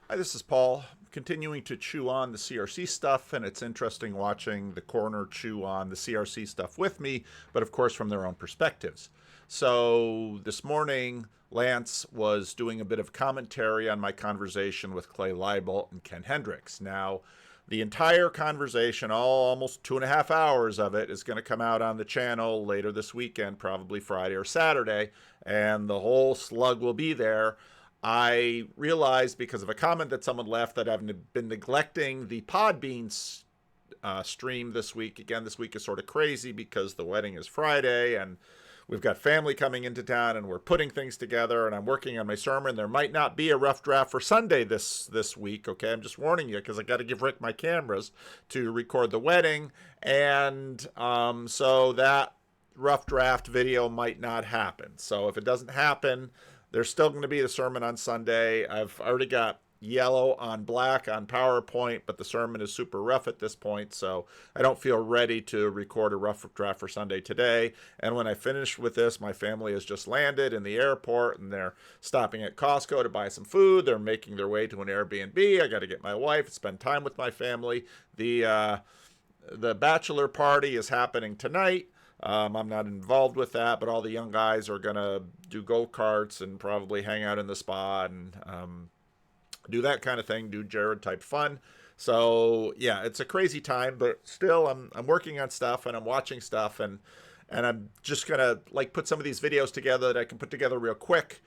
Hi, this is Paul. Continuing to chew on the CRC stuff, and it's interesting watching the corner chew on the CRC stuff with me, but of course from their own perspectives. So this morning, Lance was doing a bit of commentary on my conversation with Clay Leibolt and Ken Hendricks. Now, the entire conversation, almost 2.5 hours of it, is going to come out on the channel later this weekend, probably Friday or Saturday, and the whole slug will be there. I realized because of a comment that someone left that I've been neglecting the Podbean stream this week. Again, this week is sort of crazy because the wedding is Friday and we've got family coming into town and we're putting things together and I'm working on my sermon. There might not be a rough draft for Sunday this week, okay? I'm just warning you because I got to give Rick my cameras to record the wedding. And so that rough draft video might not happen. So if it doesn't happen, there's still going to be the sermon on Sunday. I've already got yellow on black on PowerPoint, but the sermon is super rough at this point, so I don't feel ready to record a rough draft for Sunday today. And when I finish with this, my family has just landed in the airport, and they're stopping at Costco to buy some food. They're making their way to an Airbnb. I got to get my wife and spend time with my family. The bachelor party is happening tonight. I'm not involved with that, but all the young guys are going to do go-karts and probably hang out in the spa and do that kind of thing, do Jared type fun. So yeah, it's a crazy time, but still I'm working on stuff and I'm watching stuff and I'm just going to like put some of these videos together that I can put together real quick.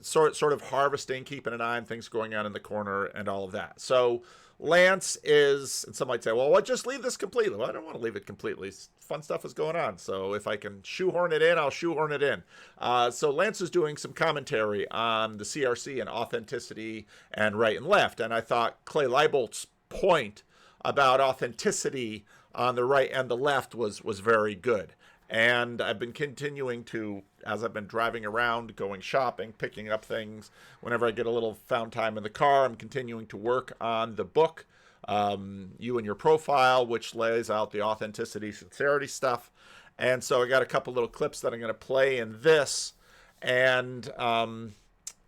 Sort of harvesting, keeping an eye on things going on in the corner and all of that. So Lance is, and some might say, well, just leave this completely. Well, I don't want to leave it completely. Fun stuff is going on. So if I can shoehorn it in, I'll shoehorn it in. So Lance is doing some commentary on the CRC and authenticity and right and left. And I thought Clay Leibolt's point about authenticity on the right and the left was very good. And I've been continuing to, as I've been driving around, going shopping, picking up things, whenever I get a little found time in the car, I'm continuing to work on the book, You and Your Profile, which lays out the authenticity, sincerity stuff. And so I got a couple little clips that I'm going to play in this. And,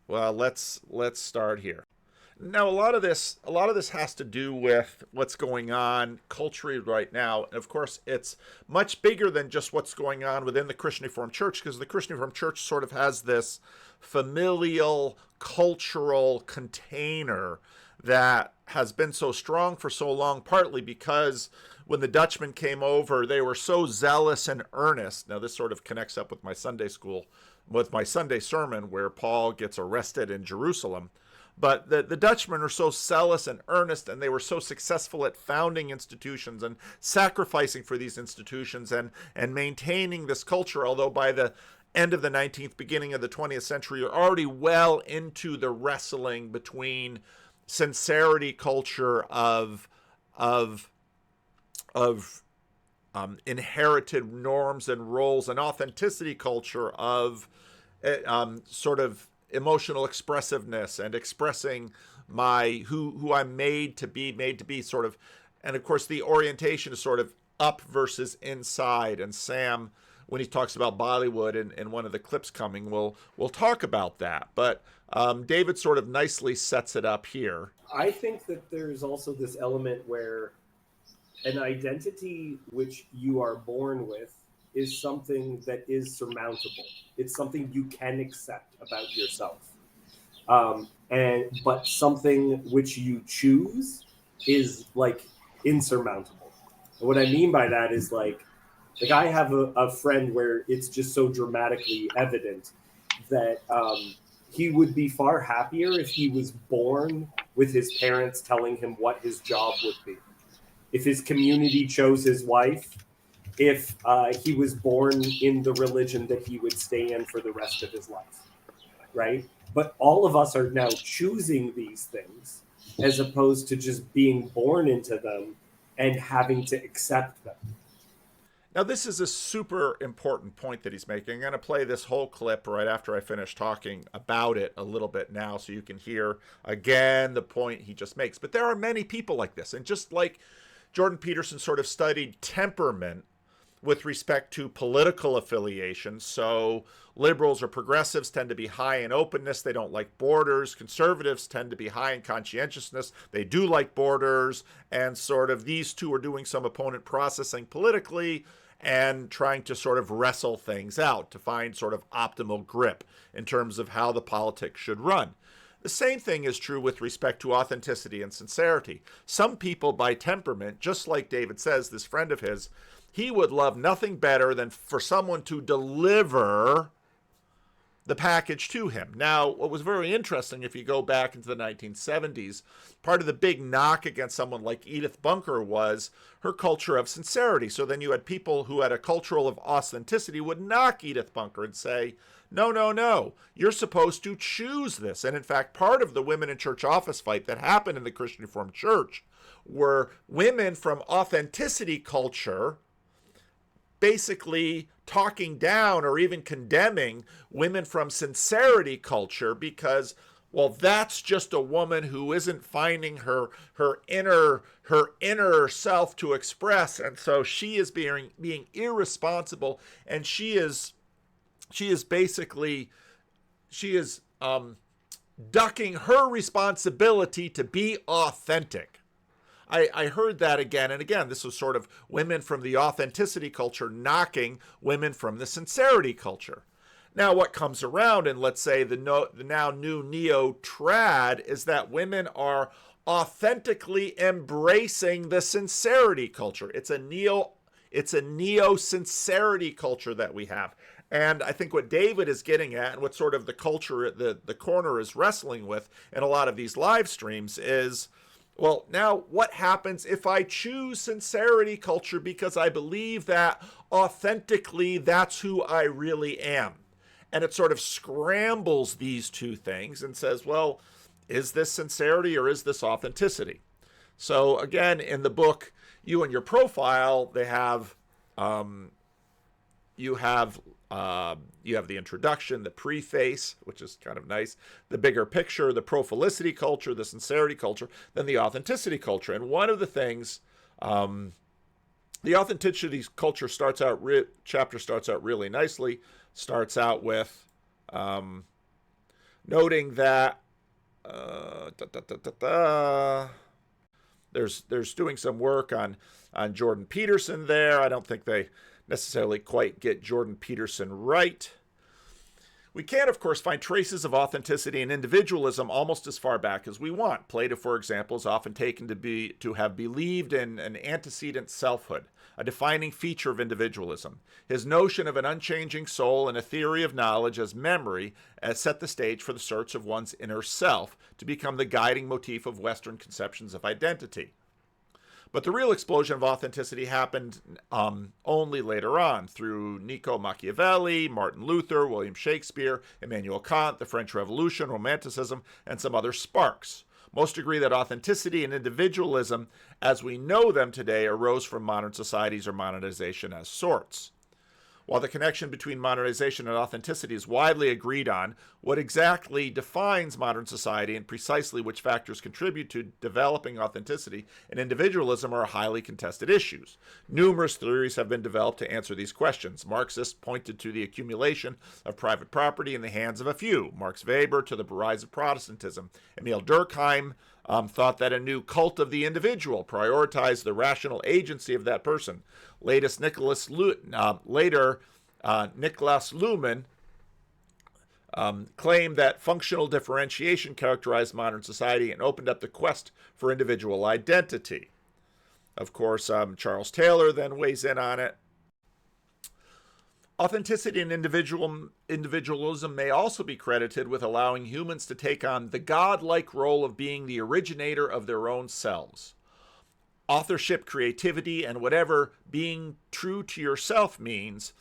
well, let's start here. Now, a lot of this has to do with what's going on culturally right now. And of course, it's much bigger than just what's going on within the Christian Reformed Church, because the Christian Reformed Church sort of has this familial, cultural container that has been so strong for so long, partly because when the Dutchmen came over, they were so zealous and earnest. Now, this sort of connects up with my Sunday sermon, where Paul gets arrested in Jerusalem. But the Dutchmen are so zealous and earnest, and they were so successful at founding institutions and sacrificing for these institutions and maintaining this culture, although by the end of the 19th, beginning of the 20th century, you're already well into the wrestling between sincerity culture of inherited norms and roles and authenticity culture of sort of emotional expressiveness and expressing my who I'm made to be sort of, and of course the orientation is sort of up versus inside. And Sam, when he talks about Bollywood in one of the clips coming, we'll talk about that. But David sort of nicely sets it up here. I think that there's also this element where an identity which you are born with is something that is surmountable. It's something you can accept about yourself. But something which you choose is like insurmountable. And what I mean by that is like I have a friend where it's just so dramatically evident that he would be far happier if he was born with his parents telling him what his job would be. If his community chose his wife, if he was born in the religion that he would stay in for the rest of his life, right? But all of us are now choosing these things as opposed to just being born into them and having to accept them. Now, this is a super important point that he's making. I'm going to play this whole clip right after I finish talking about it a little bit now so you can hear, again, the point he just makes. But there are many people like this. And just like Jordan Peterson sort of studied temperament with respect to political affiliation. So liberals or progressives tend to be high in openness. They don't like borders. Conservatives tend to be high in conscientiousness. They do like borders. And sort of these two are doing some opponent processing politically and trying to sort of wrestle things out to find sort of optimal grip in terms of how the politics should run. The same thing is true with respect to authenticity and sincerity. Some people by temperament, just like David says, this friend of his, he would love nothing better than for someone to deliver the package to him. Now, what was very interesting, if you go back into the 1970s, part of the big knock against someone like Edith Bunker was her culture of sincerity. So then you had people who had a culture of authenticity would knock Edith Bunker and say, no, no, no, you're supposed to choose this. And in fact, part of the women in church office fight that happened in the Christian Reformed Church were women from authenticity culture basically talking down or even condemning women from sincerity culture because, well, that's just a woman who isn't finding her inner self to express, and so she is being irresponsible, and she is ducking her responsibility to be authentic. I heard that again and again. This was sort of women from the authenticity culture knocking women from the sincerity culture. Now, what comes around, and let's say the now new neo-trad, is that women are authentically embracing the sincerity culture. It's a neo-sincerity culture that we have. And I think what David is getting at, and what sort of the culture the corner is wrestling with in a lot of these live streams is, well, now what happens if I choose sincerity culture because I believe that authentically that's who I really am? And it sort of scrambles these two things and says, well, is this sincerity or is this authenticity? So again, in the book, you and your profile, they have you have the introduction, the preface, which is kind of nice, the bigger picture, the prophilicity culture, the sincerity culture, then the authenticity culture. And one of the things, the authenticity culture chapter starts out really nicely, starts out with noting that there's doing some work on Jordan Peterson there. I don't think they necessarily quite get Jordan Peterson right. We can, of course, find traces of authenticity and individualism almost as far back as we want. Plato, for example, is often taken to have believed in an antecedent selfhood, a defining feature of individualism. His notion of an unchanging soul and a theory of knowledge as memory set the stage for the search of one's inner self to become the guiding motif of Western conceptions of identity. But the real explosion of authenticity happened only later on through Niccolo Machiavelli, Martin Luther, William Shakespeare, Immanuel Kant, the French Revolution, Romanticism, and some other sparks. Most agree that authenticity and individualism, as we know them today, arose from modern societies or modernization as sorts. While the connection between modernization and authenticity is widely agreed on, what exactly defines modern society and precisely which factors contribute to developing authenticity and individualism are highly contested issues. Numerous theories have been developed to answer these questions. Marxists pointed to the accumulation of private property in the hands of a few. Max Weber to the rise of Protestantism. Emil Durkheim thought that a new cult of the individual prioritized the rational agency of that person. Nicholas Luhmann claimed that functional differentiation characterized modern society and opened up the quest for individual identity. Of course, Charles Taylor then weighs in on it. Authenticity and individualism may also be credited with allowing humans to take on the godlike role of being the originator of their own selves. Authorship, creativity, and whatever being true to yourself means,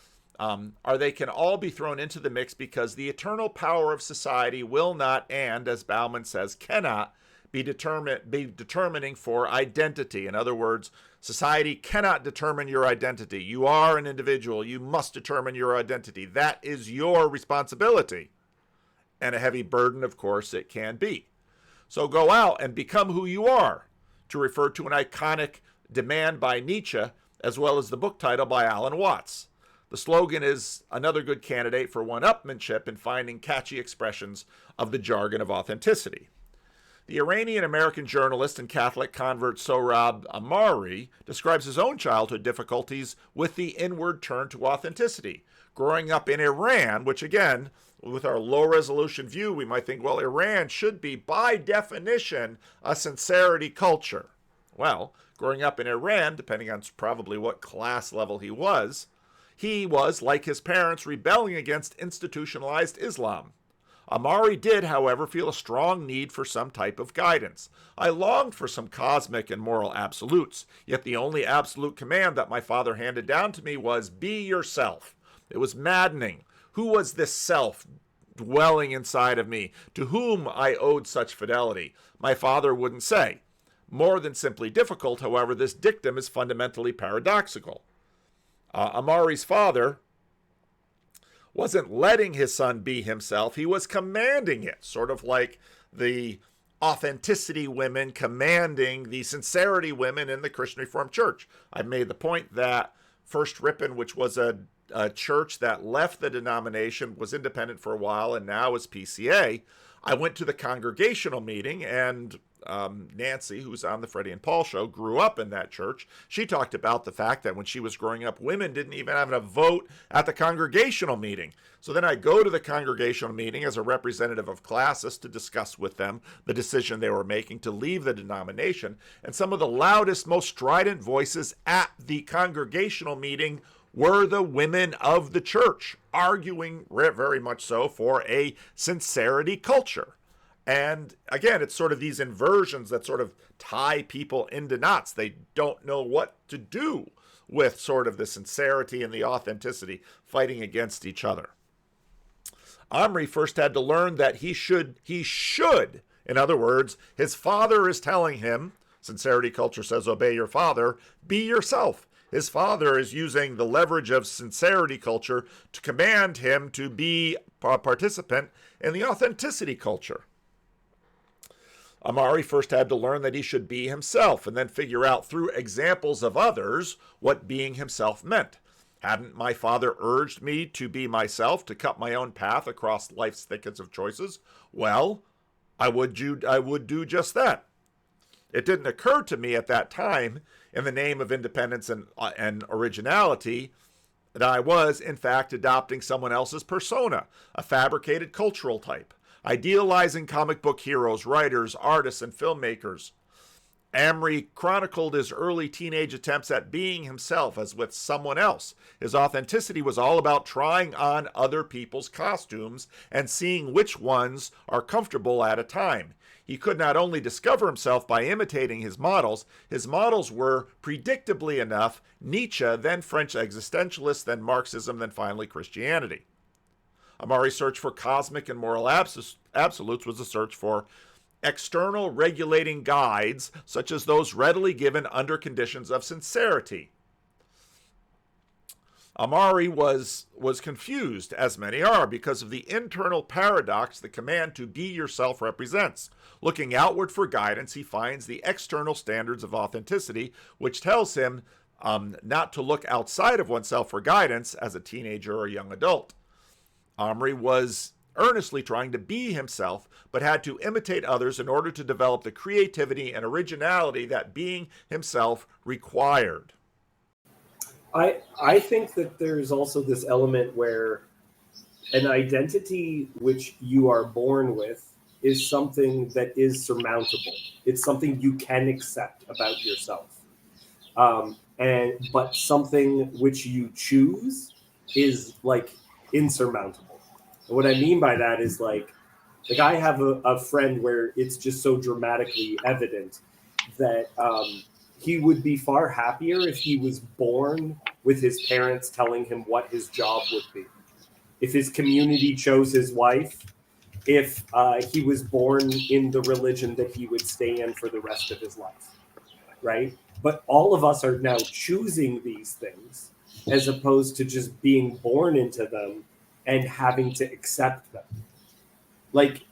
they can all be thrown into the mix because the eternal power of society will not, and as Bauman says, cannot be determining for identity. In other words, society cannot determine your identity. You are an individual. You must determine your identity. That is your responsibility. And a heavy burden, of course, it can be. So go out and become who you are, to refer to an iconic demand by Nietzsche as well as the book title by Alan Watts. The slogan is another good candidate for one-upmanship in finding catchy expressions of the jargon of authenticity. The Iranian-American journalist and Catholic convert Sohrab Ahmari describes his own childhood difficulties with the inward turn to authenticity. Growing up in Iran, which again, with our low-resolution view, we might think, well, Iran should be, by definition, a sincerity culture. Well, growing up in Iran, depending on probably what class level he was, like his parents, rebelling against institutionalized Islam. Ahmari did, however, feel a strong need for some type of guidance. I longed for some cosmic and moral absolutes, yet the only absolute command that my father handed down to me was, be yourself. It was maddening. Who was this self dwelling inside of me, to whom I owed such fidelity? My father wouldn't say. More than simply difficult, however, this dictum is fundamentally paradoxical. Ahmari's father wasn't letting his son be himself, he was commanding it, sort of like the authenticity women commanding the sincerity women in the Christian Reformed Church. I made the point that First Ripon, which was a church that left the denomination, was independent for a while, and now is PCA. I went to the congregational meeting, and Nancy, who's on the Freddie and Paul show, grew up in that church. She talked about the fact that when she was growing up, women didn't even have a vote at the congregational meeting. So then I go to the congregational meeting as a representative of classis to discuss with them the decision they were making to leave the denomination. And some of the loudest, most strident voices at the congregational meeting were the women of the church, arguing very much so for a sincerity culture. And again, it's sort of these inversions that sort of tie people into knots. They don't know what to do with sort of the sincerity and the authenticity fighting against each other. Omri first had to learn that he should, in other words, his father is telling him, sincerity culture says, obey your father, be yourself. His father is using the leverage of sincerity culture to command him to be a participant in the authenticity culture. Ahmari first had to learn that he should be himself and then figure out through examples of others what being himself meant. Hadn't my father urged me to be myself, to cut my own path across life's thickets of choices? Well, I would do just that. It didn't occur to me at that time, in the name of independence and originality, that I was, in fact, adopting someone else's persona, a fabricated cultural type. Idealizing comic book heroes, writers, artists, and filmmakers. Ahmari chronicled his early teenage attempts at being himself as with someone else. His authenticity was all about trying on other people's costumes and seeing which ones are comfortable at a time. He could not only discover himself by imitating his models were, predictably enough, Nietzsche, then French existentialists, then Marxism, then finally Christianity. Ahmari's search for cosmic and moral absolutes was a search for external regulating guides, such as those readily given under conditions of sincerity. Ahmari was confused, as many are, because of the internal paradox the command to be yourself represents. Looking outward for guidance, he finds the external standards of authenticity, which tells him not to look outside of oneself for guidance as a teenager or young adult. Ahmari was earnestly trying to be himself, but had to imitate others in order to develop the creativity and originality that being himself required. I think that there's also this element where an identity which you are born with is something that is surmountable. It's something you can accept about yourself. But something which you choose is like insurmountable. And what I mean by that is like I have a friend where it's just so dramatically evident that he would be far happier if he was born with his parents telling him what his job would be. If his community chose his wife, if he was born in the religion that he would stay in for the rest of his life, right? But all of us are now choosing these things as opposed to just being born into them and having to accept them. Like,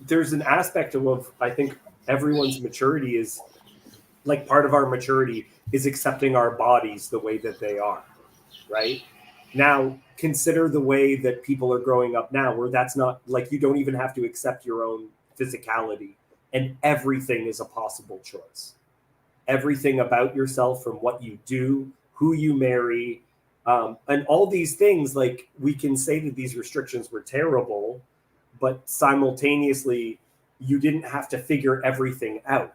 there's an aspect of I think everyone's maturity is like part of our maturity is accepting our bodies the way that they are, right? Now, consider the way that people are growing up now, where that's not like you don't even have to accept your own physicality, and everything is a possible choice. Everything about yourself, from what you do, who you marry, and all these things, like we can say that these restrictions were terrible, but simultaneously, you didn't have to figure everything out.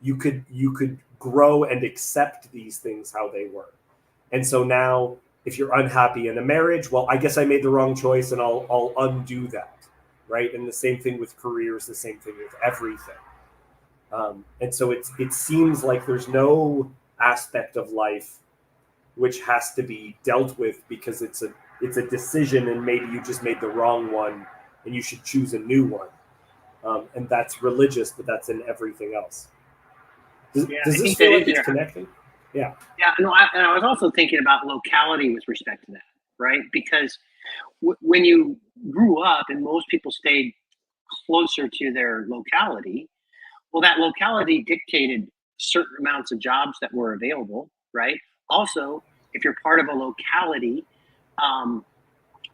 You could grow and accept these things how they were. And so now, if you're unhappy in a marriage, well, I guess I made the wrong choice, and I'll undo that, right? And the same thing with careers, the same thing with everything. And so it seems like there's no aspect of life which has to be dealt with because it's a decision, and maybe you just made the wrong one, and you should choose a new one. And that's religious, but that's in everything else. Does this feel like it's connecting? Yeah. Yeah. No, I was also thinking about locality with respect to that, right? Because when you grew up and most people stayed closer to their locality, well, that locality dictated certain amounts of jobs that were available, right? Also, if you're part of a locality,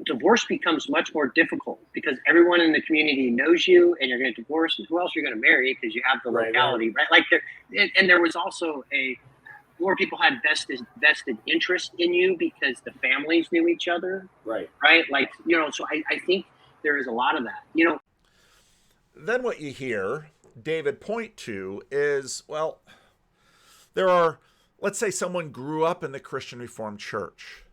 divorce becomes much more difficult because everyone in the community knows you, and you're going to divorce, and who else you're going to marry because you have the locality, right? Like there was also more people had vested interest in you because the families knew each other, right? Like, so I think there is a lot of that, Then what you hear David point to is, well, there are, let's say someone grew up in the Christian Reformed Church.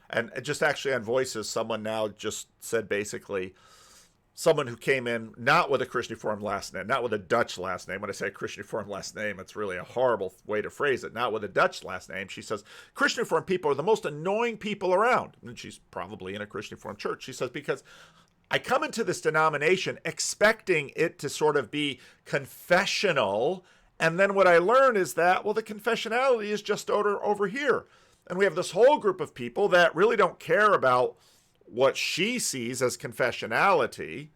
And just actually on Voices, someone now just said basically, someone who came in not with a Christian Reformed last name, not with a Dutch last name. When I say Christian Reformed last name, it's really a horrible way to phrase it. Not with a Dutch last name. She says, Christian Reformed people are the most annoying people around. And she's probably in a Christian Reformed church. She says, because I come into this denomination expecting it to sort of be confessional. And then what I learn is that, well, the confessionality is just over here. And we have this whole group of people that really don't care about what she sees as confessionality.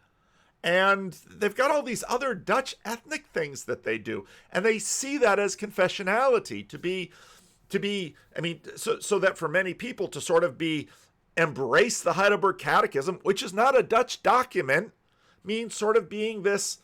And they've got all these other Dutch ethnic things that they do. And they see that as confessionality to be, I mean, so that for many people to sort of embrace the Heidelberg Catechism, which is not a Dutch document, means sort of being this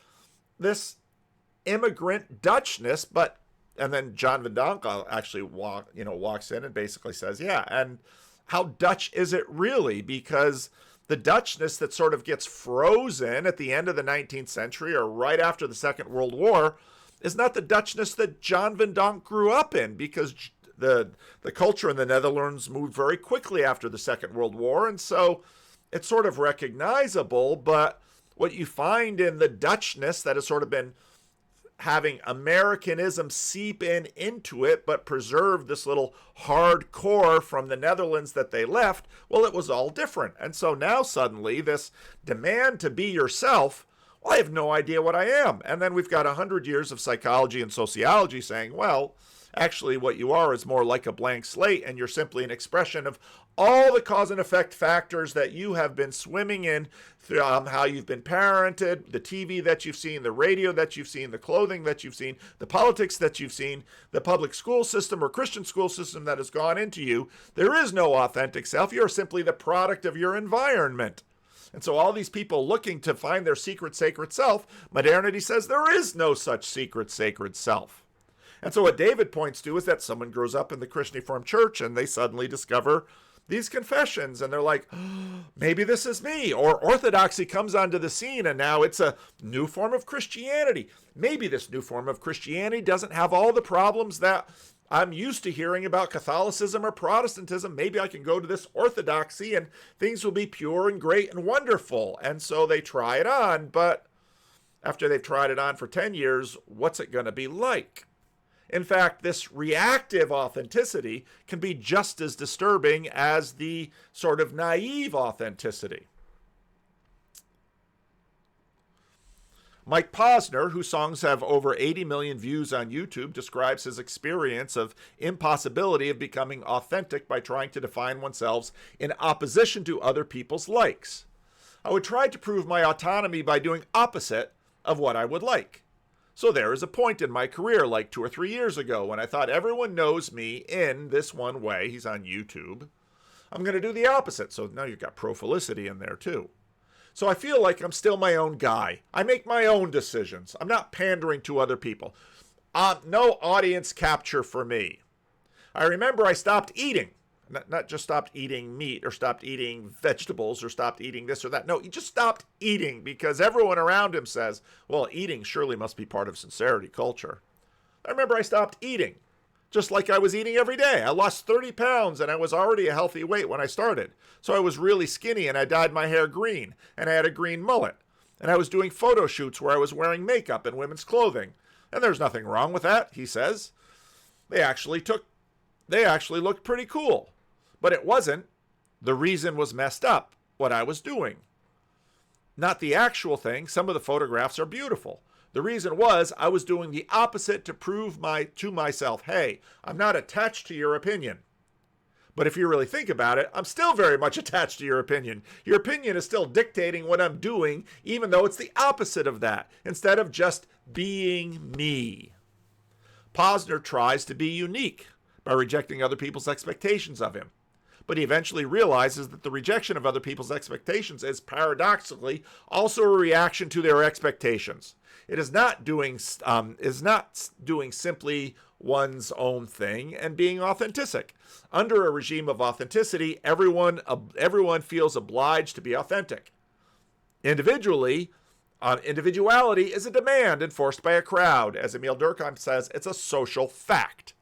immigrant Dutchness, but and then John Van Donk actually walks in and basically says, yeah, and how Dutch is it really? Because the Dutchness that sort of gets frozen at the end of the 19th century or right after the Second World War is not the Dutchness that John Van Donk grew up in, because the culture in the Netherlands moved very quickly after the Second World War, and so it's sort of recognizable. But what you find in the Dutchness that has sort of been having Americanism seep into it, but preserve this little hard core from the Netherlands that they left, well, it was all different. And so now suddenly this demand to be yourself, well, I have no idea what I am. And then we've got 100 years of psychology and sociology saying, well, actually what you are is more like a blank slate, and you're simply an expression of all the cause and effect factors that you have been swimming in, how you've been parented, the TV that you've seen, the radio that you've seen, the clothing that you've seen, the politics that you've seen, the public school system or Christian school system that has gone into you. There is no authentic self. You're simply the product of your environment. And so all these people looking to find their secret sacred self, modernity says there is no such secret sacred self. And so what David points to is that someone grows up in the Christian Reformed Church and they suddenly discover these confessions and they're like, oh, maybe this is me. Or Orthodoxy comes onto the scene and now it's a new form of Christianity. Maybe this new form of Christianity doesn't have all the problems that I'm used to hearing about Catholicism or Protestantism. Maybe I can go to this Orthodoxy and things will be pure and great and wonderful. And so they try it on, but after they've tried it on for 10 years, what's it going to be like? In fact, this reactive authenticity can be just as disturbing as the sort of naive authenticity. Mike Posner, whose songs have over 80 million views on YouTube, describes his experience of impossibility of becoming authentic by trying to define oneself in opposition to other people's likes. I would try to prove my autonomy by doing opposite of what I would like. So there is a point in my career, like 2 or 3 years ago, when I thought everyone knows me in this one way. He's on YouTube. I'm going to do the opposite. So now you've got Profilicity in there too. So I feel like I'm still my own guy. I make my own decisions. I'm not pandering to other people. No audience capture for me. I remember I stopped eating. Not just stopped eating meat or stopped eating vegetables or stopped eating this or that. No, he just stopped eating because everyone around him says, well, eating surely must be part of sincerity culture. I remember I stopped eating, just like I was eating every day. I lost 30 pounds and I was already a healthy weight when I started. So I was really skinny and I dyed my hair green and I had a green mullet. And I was doing photo shoots where I was wearing makeup and women's clothing. And there's nothing wrong with that, he says. They actually looked pretty cool. But it wasn't. The reason was messed up, what I was doing. Not the actual thing. Some of the photographs are beautiful. The reason was I was doing the opposite to prove to myself, hey, I'm not attached to your opinion. But if you really think about it, I'm still very much attached to your opinion. Your opinion is still dictating what I'm doing, even though it's the opposite of that, instead of just being me. Posner tries to be unique by rejecting other people's expectations of him. But he eventually realizes that the rejection of other people's expectations is paradoxically also a reaction to their expectations. It is not doing simply one's own thing and being authentic. Under a regime of authenticity, everyone feels obliged to be authentic. Individuality is a demand enforced by a crowd. As Emil Durkheim says, it's a social fact.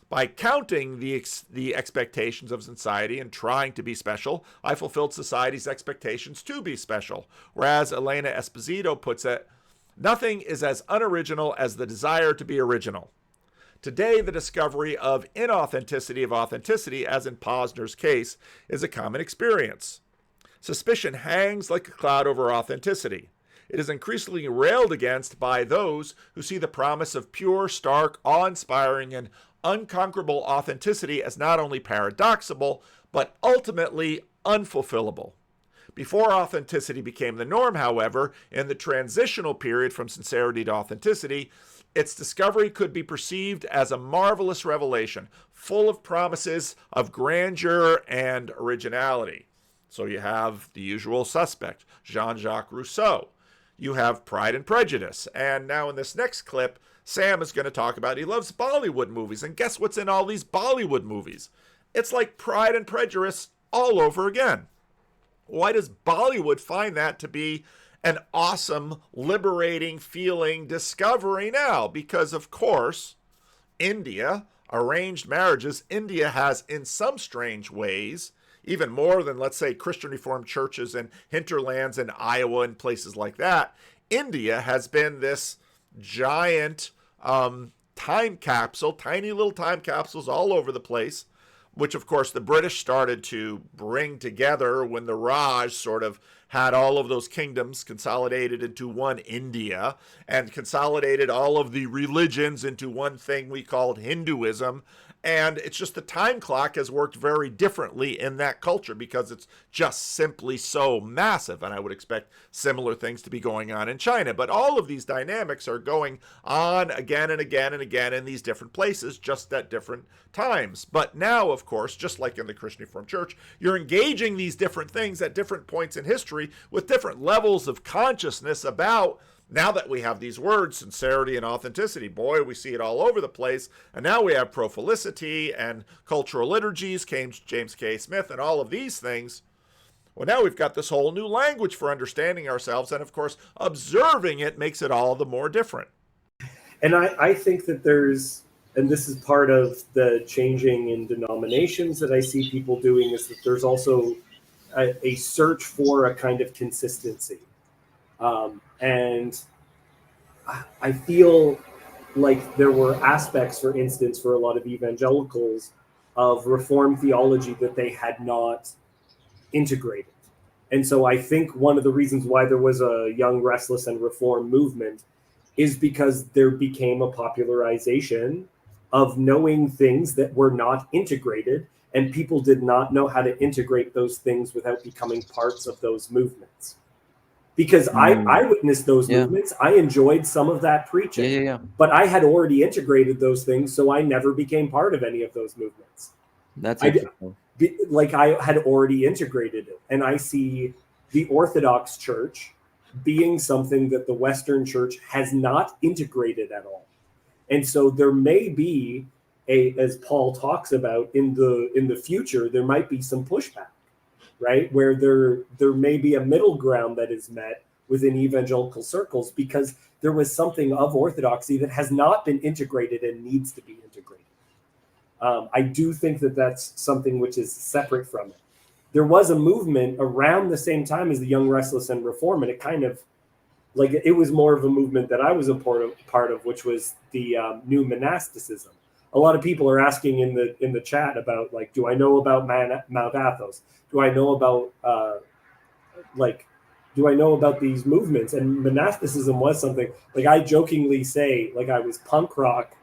By counting the expectations of society and trying to be special, I fulfilled society's expectations to be special. Whereas Elena Esposito puts it, nothing is as unoriginal as the desire to be original. Today, the discovery of inauthenticity of authenticity, as in Posner's case, is a common experience. Suspicion hangs like a cloud over authenticity. It is increasingly railed against by those who see the promise of pure, stark, awe-inspiring, and unconquerable authenticity as not only paradoxical, but ultimately unfulfillable. Before authenticity became the norm, however, in the transitional period from sincerity to authenticity, its discovery could be perceived as a marvelous revelation, full of promises of grandeur and originality. So you have the usual suspect, Jean-Jacques Rousseau. You have Pride and Prejudice. And now in this next clip, Sam is going to talk about he loves Bollywood movies. And guess what's in all these Bollywood movies? It's like Pride and Prejudice all over again. Why does Bollywood find that to be an awesome, liberating feeling discovery now? Because, of course, India, arranged marriages, India has in some strange ways, even more than, let's say, Christian Reformed churches and hinterlands in Iowa and places like that, India has been this giant time capsule, tiny little time capsules all over the place, which, of course, the British started to bring together when the Raj sort of had all of those kingdoms consolidated into one India and consolidated all of the religions into one thing we called Hinduism. And it's just the time clock has worked very differently in that culture because it's just simply so massive. And I would expect similar things to be going on in China. But all of these dynamics are going on again and again and again in these different places, just at different times. But now, of course, just like in the Christian Reformed Church, you're engaging these different things at different points in history with different levels of consciousness about. Now that we have these words, sincerity and authenticity, boy, we see it all over the place. And now we have Profilicity and cultural liturgies, James K. Smith, and all of these things. Well, now we've got this whole new language for understanding ourselves. And of course, observing it makes it all the more different. And I think that there's, and this is part of the changing in denominations that I see people doing, is that there's also a search for a kind of consistency. And I feel like there were aspects, for instance, for a lot of evangelicals of Reformed theology that they had not integrated. And so I think one of the reasons why there was a Young, Restless, and Reform movement is because there became a popularization of knowing things that were not integrated, and people did not know how to integrate those things without becoming parts of those movements. because I witnessed those movements. I enjoyed some of that preaching, but I had already integrated those things, so I never became part of any of those movements. That's interesting. I had already integrated it, and I see the Orthodox Church being something that the Western Church has not integrated at all. And so there may be as Paul talks about in the future, there might be some pushback, right? Where there may be a middle ground that is met within evangelical circles because there was something of orthodoxy that has not been integrated and needs to be integrated. I do think that that's something which is separate from it. There was a movement around the same time as the Young, Restless, and Reform, and it kind of like it was more of a movement that I was a part of, which was the new monasticism. A lot of people are asking in the chat about like, do I know about Mount Athos? Do I know about do I know about these movements? And monasticism was something like I jokingly say like I was punk rock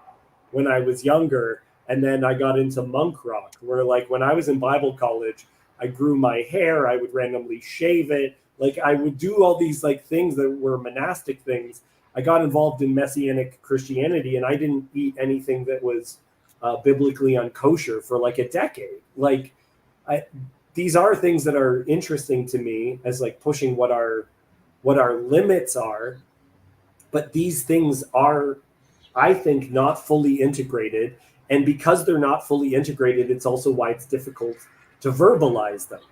when I was younger, and then I got into monk rock. Where like when I was in Bible college, I grew my hair. I would randomly shave it. Like I would do all these like things that were monastic things. I got involved in Messianic Christianity, and I didn't eat anything that was biblically unkosher for like a decade. Like these are things that are interesting to me as like pushing what our limits are. But these things are, I think, not fully integrated. And because they're not fully integrated, it's also why it's difficult to verbalize them,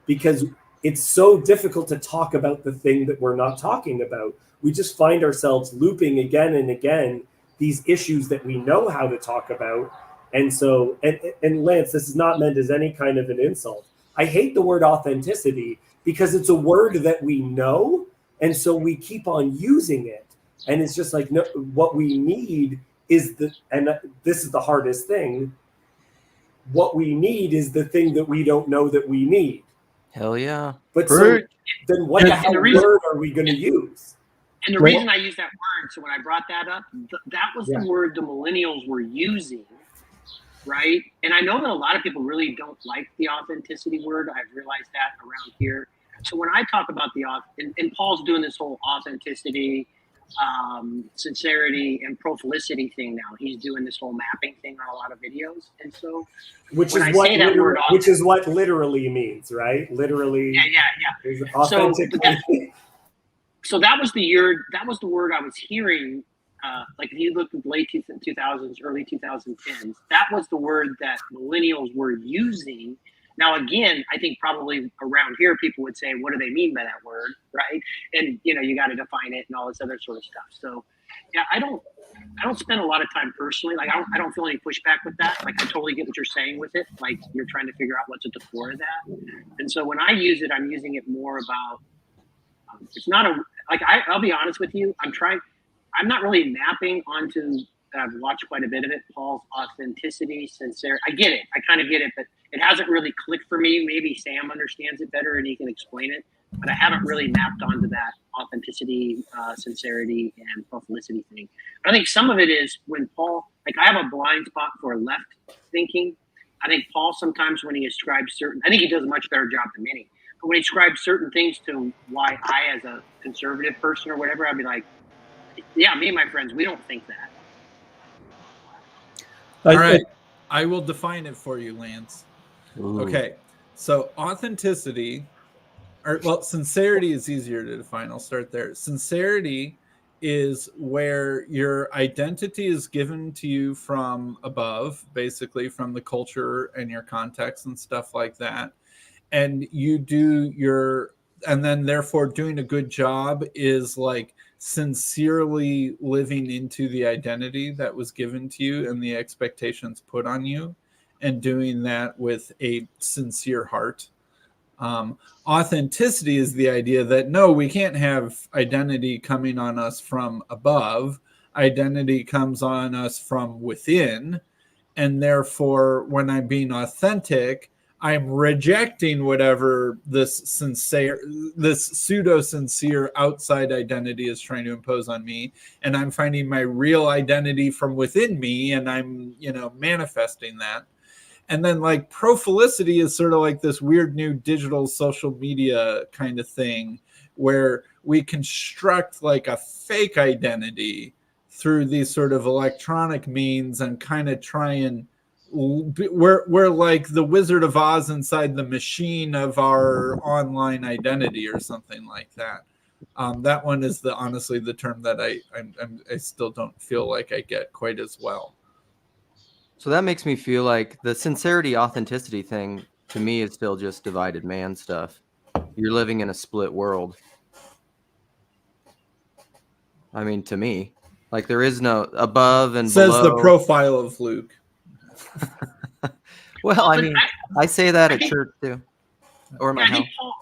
because it's so difficult to talk about the thing that we're not talking about. We just find ourselves looping again and again these issues that we know how to talk about. And so, and Lance, this is not meant as any kind of an insult. I hate the word authenticity because it's a word that we know. And so we keep on using it. And it's just like, no, what we need is and this is the hardest thing. What we need is the thing that we don't know that we need. Hell yeah. But so then what the hell word are we going to use? And the reason I use that word, so when I brought that up, that was the word the millennials were using, right? And I know that a lot of people really don't like the authenticity word. I've realized that around here. So when I talk about and Paul's doing this whole authenticity, sincerity, and prophelicity thing now. He's doing this whole mapping thing on a lot of videos. And so which is what literally means, right? Literally. Yeah. So that was the word I was hearing. Like if you look at the late 2000s, early 2010s, that was the word that millennials were using. Now, again, I think probably around here, people would say, what do they mean by that word, right? And, you got to define it and all this other sort of stuff. So, yeah, I don't spend a lot of time personally. Like, I don't feel any pushback with that. Like, I totally get what you're saying with it. Like, you're trying to figure out what's at the core of that. And so when I use it, I'm using it more about, it's not I'll be honest with you. I'm not really mapping onto, I've watched quite a bit of it, Paul's authenticity, sincerity. I get it. I kind of get it, but it hasn't really clicked for me. Maybe Sam understands it better and he can explain it, but I haven't really mapped onto that authenticity, sincerity, and prophelicity thing. But I think some of it is when Paul, like I have a blind spot for left thinking. I think Paul sometimes when he ascribes I think he does a much better job than many, but when he ascribes certain things to why I, as a conservative person or whatever, I'd be like, yeah, me and my friends, we don't think that. All right. I will define it for you, Lance. Ooh. Okay. So authenticity, sincerity is easier to define. I'll start there. Sincerity is where your identity is given to you from above, basically from the culture and your context and stuff like that. And you and then therefore doing a good job is like sincerely living into the identity that was given to you and the expectations put on you, and doing that with a sincere heart. Authenticity is the idea that no, we can't have identity coming on us from above. Identity comes on us from within, and therefore when I'm being authentic, I'm rejecting whatever this pseudo-sincere outside identity is trying to impose on me, and I'm finding my real identity from within me, and I'm, manifesting that. And then like prophelicity is sort of like this weird new digital social media kind of thing where we construct like a fake identity through these sort of electronic means and kind of try and we're like the Wizard of Oz inside the machine of our online identity or something like that. That one is honestly the term that I still don't feel like I get quite as well. So that makes me feel like the sincerity authenticity thing to me is still just divided man stuff. You're living in a split world. I mean, to me, like there is no above and Says below. the profile of Luke. Well, I mean, I say that at church too, or my I house. think Paul,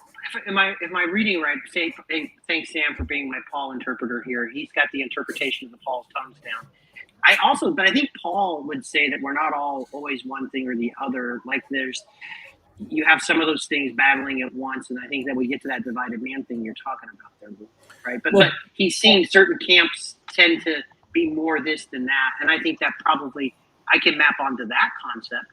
if my reading right, thanks Sam for being my Paul interpreter here. He's got the interpretation of the Paul's tongues down. But I think Paul would say that we're not all always one thing or the other. Like you have some of those things battling at once, and I think that we get to that divided man thing you're talking about there, right? But he's seeing certain camps tend to be more this than that, and I think that probably I can map onto that concept.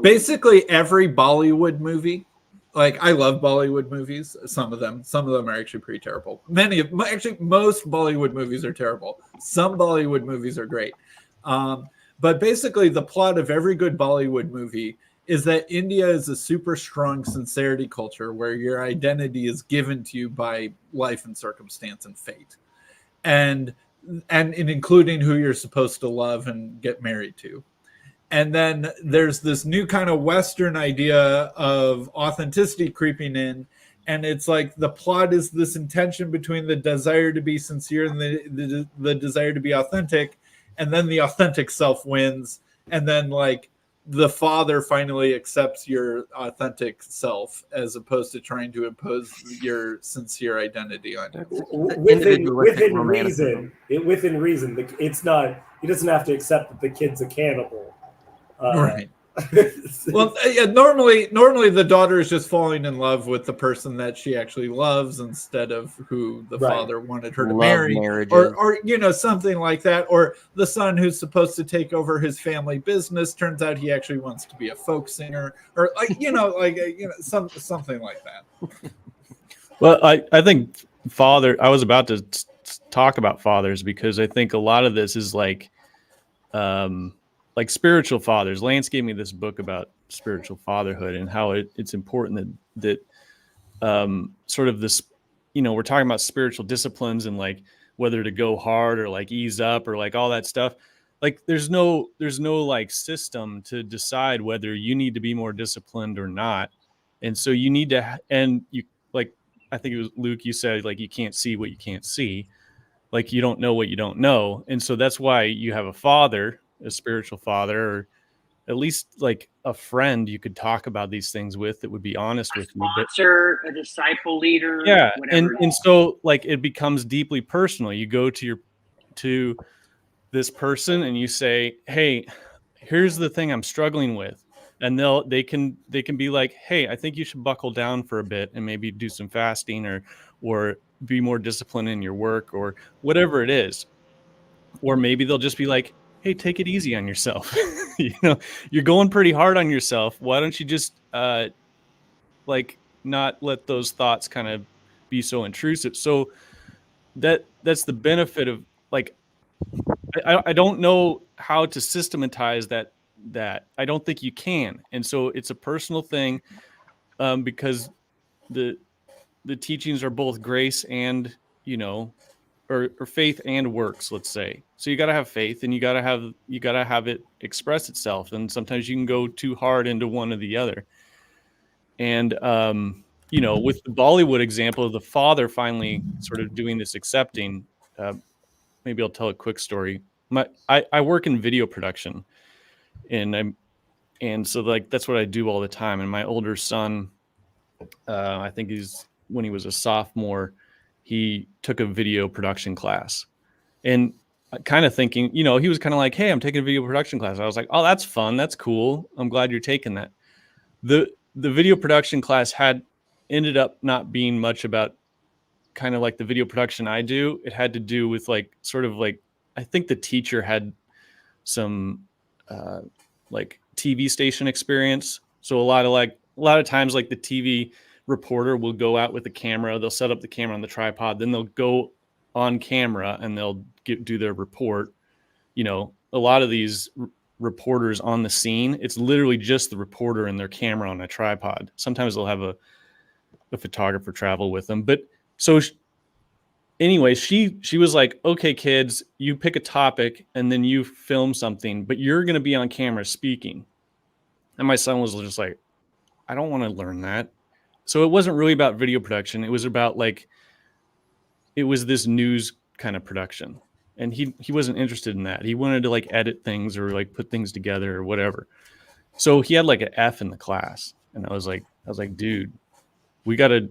Basically, every Bollywood movie, like I love Bollywood movies. Some of them are actually pretty terrible. Most Bollywood movies are terrible. Some Bollywood movies are great. But basically, the plot of every good Bollywood movie is that India is a super strong sincerity culture where your identity is given to you by life and circumstance and fate, and including who you're supposed to love and get married to. And then there's this new kind of Western idea of authenticity creeping in. And it's like the plot is this intention between the desire to be sincere and the desire to be authentic. And then the authentic self wins. And then like the father finally accepts your authentic self as opposed to trying to impose your sincere identity on you. Within reason. It's not, he doesn't have to accept that the kid's a cannibal. Right. Well, yeah, normally the daughter is just falling in love with the person that she actually loves instead of who the father wanted her to marry, or something like that. Or the son who's supposed to take over his family business turns out he actually wants to be a folk singer, or something like that. Well, I think I was about to talk about fathers because I think a lot of this is like spiritual fathers. Lance gave me this book about spiritual fatherhood and how it's important that sort of this, we're talking about spiritual disciplines and like whether to go hard or like ease up or like all that stuff. Like there's no like system to decide whether you need to be more disciplined or not. And so you need to, and you like, I think it was Luke, you said like, you can't see what you can't see. Like you don't know what you don't know. And so that's why you have a father, a spiritual father, or at least like a friend you could talk about these things with that would be honest with you. Sponsor, a disciple leader. Yeah. Whatever And so like it becomes deeply personal. You go to this person and you say, hey, here's the thing I'm struggling with. And they can be like, hey, I think you should buckle down for a bit and maybe do some fasting or be more disciplined in your work or whatever it is. Or maybe they'll just be like, hey, take it easy on yourself. You're going pretty hard on yourself. Why don't you just like not let those thoughts kind of be so intrusive? So that's the benefit of like, I don't know how to systematize that I don't think you can. And so it's a personal thing because the teachings are both grace and, or faith and works, let's say. So you got to have faith and you got to have it express itself. And sometimes you can go too hard into one or the other. And, with the Bollywood example of the father finally sort of doing this accepting, maybe I'll tell a quick story. I work in video production and so like, that's what I do all the time. And my older son, I think when he was a sophomore, he took a video production class and kind of thinking, he was kind of like, hey, I'm taking a video production class. I was like, oh, that's fun. That's cool. I'm glad you're taking that. The video production class ended up not being much about kind of like the video production I do. It had to do with like, sort of like, I think the teacher had some like TV station experience. So a lot of times like the TV reporter will go out with the camera. They'll set up the camera on the tripod. Then they'll go on camera and they'll do their report. You know, a lot of these reporters on the scene, it's literally just the reporter and their camera on a tripod. Sometimes they'll have a photographer travel with them. But so anyway, she was like, okay, kids, you pick a topic and then you film something, but you're going to be on camera speaking. And my son was just like, I don't want to learn that. So it wasn't really about video production. It was about like, it was this news kind of production. And he wasn't interested in that. He wanted to like edit things or like put things together or whatever. So he had like an F in the class. And I was like, dude, we gotta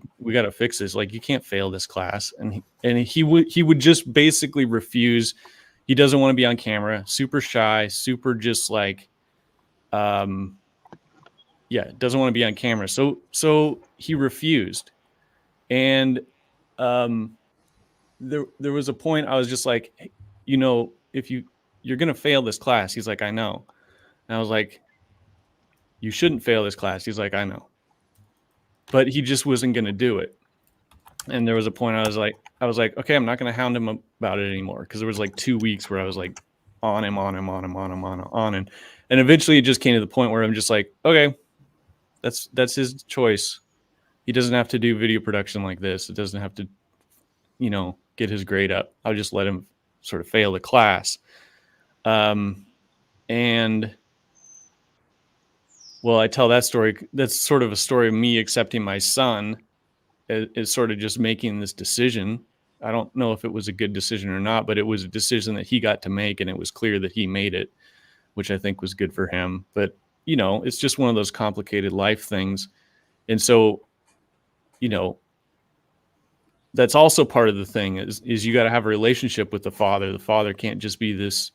fix this. Like, you can't fail this class. And he would just basically refuse. He doesn't want to be on camera, super shy, super just like, doesn't want to be on camera. So he refused. And there was a point I was just like, hey, you know, if you're going to fail this class. He's like, I know. And I was like, you shouldn't fail this class. He's like, I know. But he just wasn't going to do it. And there was a point I was like, okay, I'm not going to hound him about it anymore. Cause there was like 2 weeks where I was like on him. And eventually it just came to the point where I'm just like, okay, that's his choice. He doesn't have to do video production like this. It doesn't have to, you know, get his grade up. I'll just let him sort of fail the class. And well, I tell that story. That's sort of a story of me accepting my son is sort of just making this decision. I don't know if it was a good decision or not, but it was a decision that he got to make, and it was clear that he made it, which I think was good for him. But, you know, it's just one of those complicated life things. And so, you know, that's also part of the thing is you got to have a relationship with the father. The father can't just be this,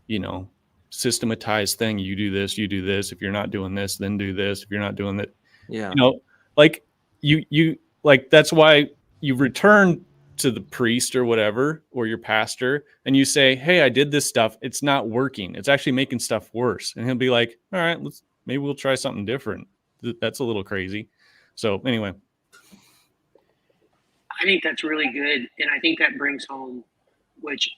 you know, systematized thing. You do this. If you're not doing this, then do this. If you're not doing that, Yeah. you know, like you like, that's why you return to the priest or whatever, or your pastor, and you say, hey, I did this stuff. It's not working. It's actually making stuff worse. And he'll be like, all right, maybe we'll try something different. That's a little crazy. So anyway. I think that's really good. And I think that brings home, which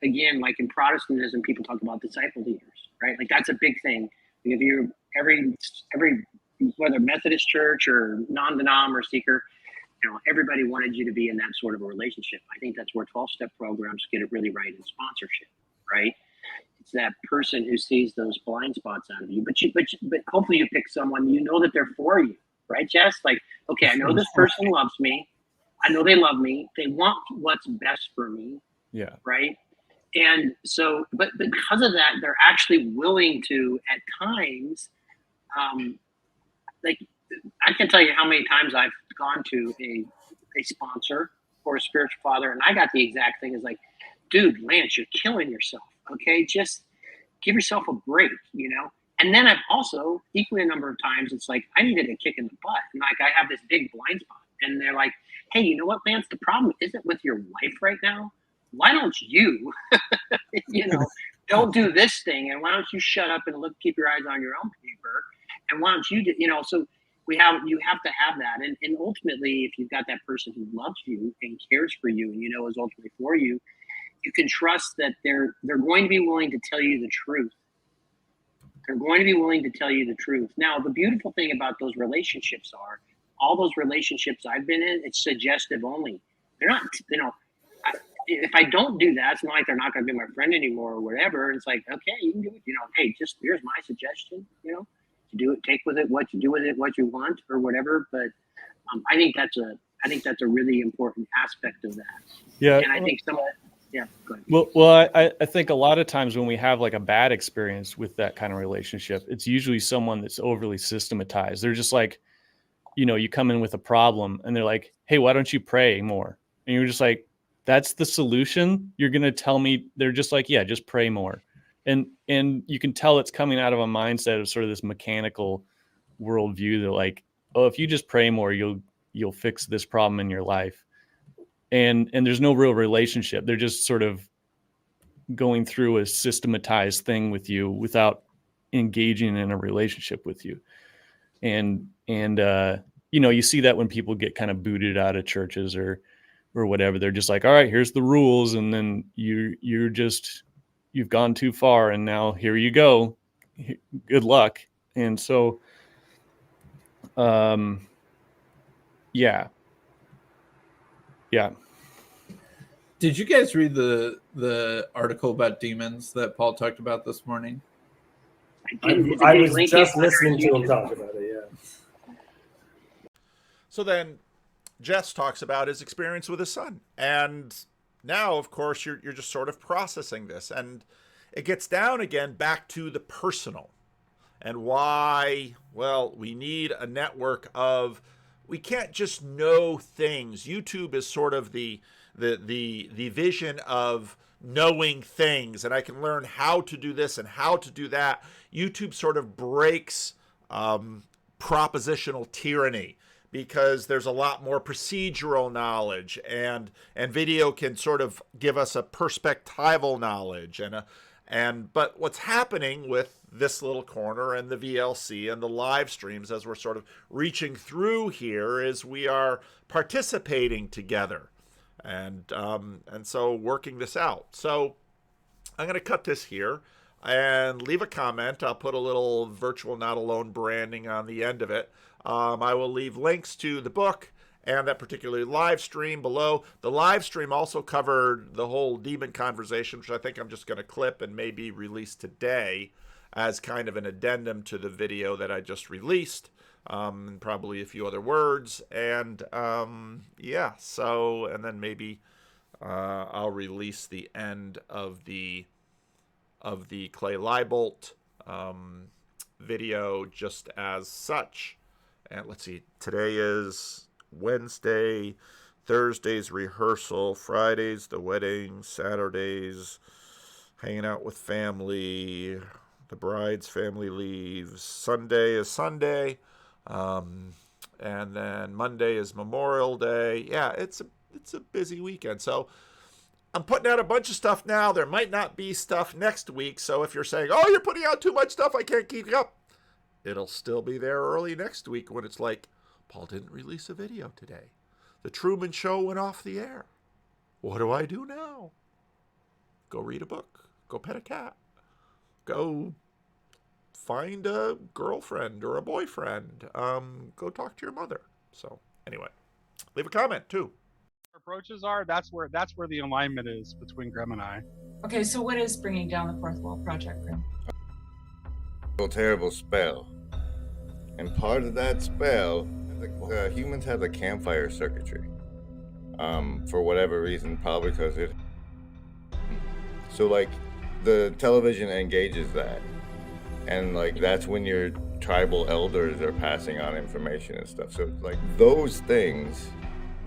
again, like in Protestantism, people talk about disciple leaders, right? Like that's a big thing. If you're every whether Methodist church or non-denom or seeker, you know, everybody wanted you to be in that sort of a relationship. I think that's where 12-step programs get it really right in sponsorship, right? It's that person who sees those blind spots out of you, but hopefully you pick someone, you know, that they're for you, right, Jess? Like, okay, I know this person loves me. I know they love me. They want what's best for me. Yeah. Right. And so, but because of that, they're actually willing to, at times, like, I can tell you how many times I've gone to a sponsor or a spiritual father, and I got the exact thing is like, dude, Lance, you're killing yourself. Okay. Just give yourself a break, you know? And then I've also equally a number of times, it's like, I needed a kick in the butt. And like, I have this big blind spot, and they're like, hey, you know what, Lance, the problem isn't with your wife right now. Why don't you, you know, don't do this thing, and why don't you shut up and keep your eyes on your own paper, and why don't you, you know, so you have to have that, and ultimately, if you've got that person who loves you and cares for you, and you know is ultimately for you, you can trust that they're going to be willing to tell you the truth. They're going to be willing to tell you the truth. Now, the beautiful thing about those relationships are, all those relationships I've been in, it's suggestive only. They're not, you know, if I don't do that, it's not like they're not going to be my friend anymore or whatever. It's like, okay, you can do it. You know, hey, just here's my suggestion. You know, to do it, take with it what you do with it, what you want or whatever. But I think that's a really important aspect of that. Yeah, and I think some of that. Yeah, go ahead. Well, I think a lot of times when we have like a bad experience with that kind of relationship, it's usually someone that's overly systematized. They're just like, you know, you come in with a problem and they're like, hey, why don't you pray more? And you're just like, that's the solution? You're going to tell me? They're just like, yeah, just pray more. And you can tell it's coming out of a mindset of sort of this mechanical worldview that like, oh, if you just pray more, you'll fix this problem in your life. And there's no real relationship. They're just sort of going through a systematized thing with you without engaging in a relationship with you. And you see that when people get kind of booted out of churches or whatever. They're just like, all right, here's the rules, and then you've gone too far, and now here you go. Good luck. And so, yeah. Did you guys read the article about demons that Paul talked about this morning? I was just listening to him talk about it. Yeah. So then Jess talks about his experience with his son. And now, of course, you're just sort of processing this. And it gets down again back to the personal and why, well, we need a network of, we can't just know things. YouTube is sort of the vision of knowing things, and I can learn how to do this and how to do that. YouTube sort of breaks propositional tyranny, because there's a lot more procedural knowledge, and video can sort of give us a perspectival knowledge but what's happening with this little corner and the VLC and the live streams as we're sort of reaching through here is we are participating together and so working this out. So I'm going to cut this here and leave a comment. I'll put a little virtual not alone branding on the end of it. I will leave links to the book and that particular live stream below. The live stream also covered the whole demon conversation, which I think I'm just going to clip and maybe release today as kind of an addendum to the video that I just released, and probably a few other words. And yeah, so, and then maybe I'll release the end of the Clay Leibolt video just as such. And let's see, today is Wednesday, Thursday's rehearsal, Friday's the wedding, Saturday's hanging out with family, the bride's family leaves, Sunday is Sunday, and then Monday is Memorial Day. Yeah, it's a busy weekend. So I'm putting out a bunch of stuff now. There might not be stuff next week. So if you're saying, oh, you're putting out too much stuff, I can't keep up, it'll still be there early next week when it's like, Paul didn't release a video today. The Truman Show went off the air. What do I do now? Go read a book. Go pet a cat. Go find a girlfriend or a boyfriend. Go talk to your mother. So anyway, leave a comment too. Approaches are, that's where the alignment is between Grim and I. Okay, so what is bringing down the fourth wall project, Grim? A terrible spell, and part of that spell, the humans have the campfire circuitry. For whatever reason, probably because it. So like, the television engages that, and like that's when your tribal elders are passing on information and stuff. So like those things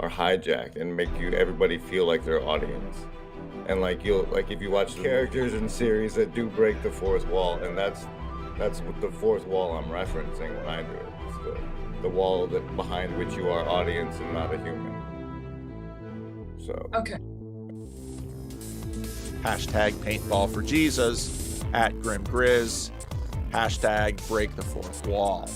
are hijacked and make everybody feel like their audience. And like if you watch characters in series that do break the fourth wall, and that's what the fourth wall I'm referencing when I do it. It's the wall that behind which you are audience and not a human. So Okay. Hashtag paintball for Jesus, @GrimGrizz, hashtag break the fourth wall.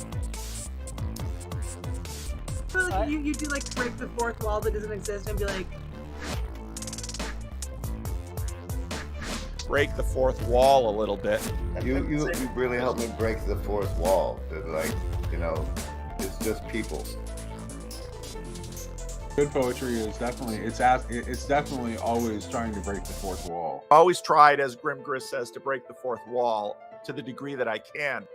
I feel like you do like break the fourth wall that doesn't exist and be like, Break the fourth wall a little bit. you really helped me break the fourth wall. Like, it's just people. Good poetry is definitely it's definitely always trying to break the fourth wall. Always tried, as GrimGrizz says, to break the fourth wall to the degree that I can.